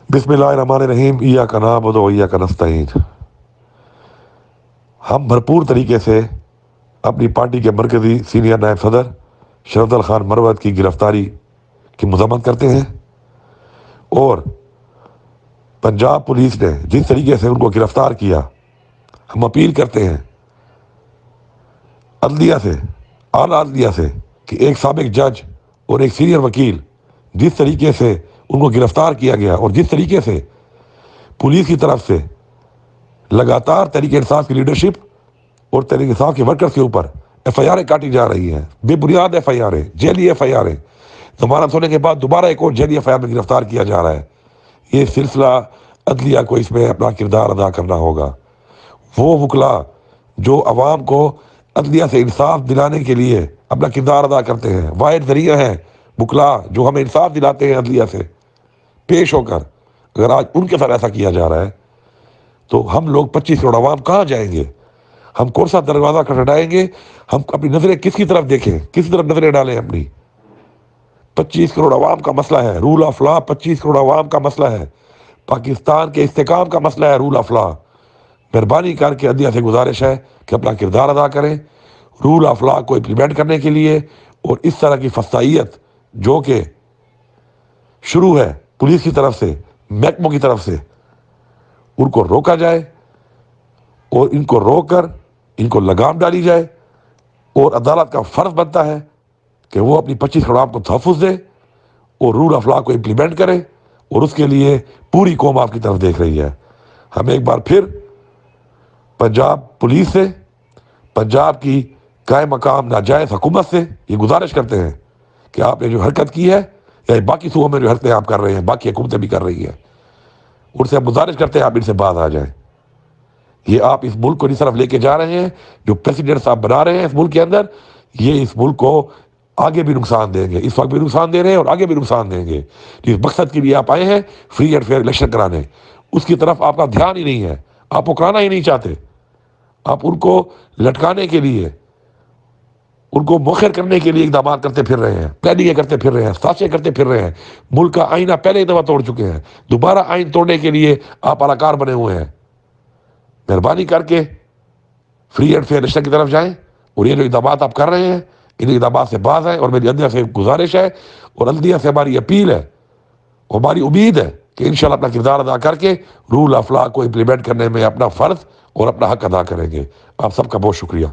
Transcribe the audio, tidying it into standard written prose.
بسم اللہ الرحمن الرحیم، ایاک نعبد و ایاک نستعین۔ ہم بھرپور طریقے سے اپنی پارٹی کے مرکزی سینئر نائب صدر شرفت خان مروت کی گرفتاری کی مذمت کرتے ہیں، اور پنجاب پولیس نے جس طریقے سے ان کو گرفتار کیا، ہم اپیل کرتے ہیں عدلیہ سے، اعلیٰ عدلیہ سے، کہ ایک سابق جج اور ایک سینئر وکیل جس طریقے سے ان کو گرفتار کیا گیا اور جس طریقے سے پولیس کی طرف سے لگاتار تحریک انصاف کی لیڈرشپ اور تحریک انصاف کے ورکرز کے اوپر ایف آئی آریں کاٹی جا رہی ہیں، بے بنیاد ایف آئی آریں، جعلی ایف آئی آریں، ضمانت ہونے کے بعد دوبارہ ایک اور جعلی ایف آئی آر میں گرفتار کیا جا رہا ہے۔ یہ سلسلہ عدلیہ کو اس میں اپنا کردار ادا کرنا ہوگا۔ وہ وکلاء جو عوام کو عدلیہ سے انصاف دلانے کے لیے اپنا کردار ادا کرتے ہیں، واحد ذریعہ ہیں وکلاء جو ہمیں انصاف دلاتے ہیں عدلیہ سے پیش ہو کر، اگر آج ان کے ساتھ ایسا کیا جا رہا ہے تو ہم لوگ 25 کروڑ عوام کہاں جائیں گے؟ ہم کون سا دروازہ کھٹکھٹائیں گے؟ ہم اپنی نظریں کس کی طرف دیکھیں، کس طرف نظریں ڈالیں اپنی؟ 25 کروڑ عوام کا مسئلہ ہے رول آف لا، 25 کروڑ عوام کا مسئلہ ہے، پاکستان کے استحکام کا مسئلہ ہے رول آف لا۔ مہربانی کر کے عدلیہ سے گزارش ہے کہ اپنا کردار ادا کریں رول آف لا کو امپلیمنٹ کرنے کے لیے، اور اس طرح کی فسطائیت جو کہ شروع ہے پولیس کی طرف سے، محکموں کی طرف سے، ان کو روکا جائے، اور ان کو روک کر ان کو لگام ڈالی جائے، اور عدالت کا فرض بنتا ہے کہ وہ اپنی 25 کروڑ عوام کو تحفظ دے اور رول آف لا کو امپلیمنٹ کرے، اور اس کے لیے پوری قوم آپ کی طرف دیکھ رہی ہے۔ ہم ایک بار پھر پنجاب پولیس سے، پنجاب کی قائم مقام ناجائز حکومت سے یہ گزارش کرتے ہیں کہ آپ نے جو حرکت کی ہے، یا باقی صوبوں میں جو حرکتیں آپ کر رہے ہیں، باقی حکومتیں بھی کر رہی ہیں، ان سے ہم گزارش کرتے ہیں آپ ان سے باز آ جائیں۔ یہ آپ اس ملک کو جس طرف لے کے جا رہے ہیں، جو پریسیڈنٹ صاحب بنا رہے ہیں اس ملک کے اندر، یہ اس ملک کو آگے بھی نقصان دیں گے، اس وقت بھی نقصان دے رہے ہیں اور آگے بھی نقصان دیں گے۔ جس مقصد کے لیے آپ آئے ہیں فری اینڈ فیئر الیکشن کرانے، اس کی طرف آپ کا دھیان ہی نہیں ہے، آپ وہ کرانا ہی نہیں چاہتے، آپ ان کو لٹکانے کے لیے، ان کو مؤخر کرنے کے لیے اقدامات کرتے پھر رہے ہیں، پلاننگیں کرتے پھر رہے ہیں، سازشیں کرتے پھر رہے ہیں۔ ملک کا آئینہ پہلے ایک دفعہ توڑ چکے ہیں، دوبارہ آئین توڑنے کے لیے آپ الاکار بنے ہوئے ہیں۔ مہربانی کر کے فری اینڈ فیئر الیکشن کی طرف جائیں، اور یہ جو اقدامات آپ کر رہے ہیں ان اقدامات سے باز آئیں، اور میری عدلیہ سے گزارش ہے اور عدلیہ سے ہماری اپیل ہے، ہماری امید ہے کہ انشاءاللہ اپنا کردار ادا کر کے رول آف لا کو امپلیمنٹ کرنے میں اپنا فرض اور اپنا حق ادا کریں گے۔ آپ سب کا بہت شکریہ۔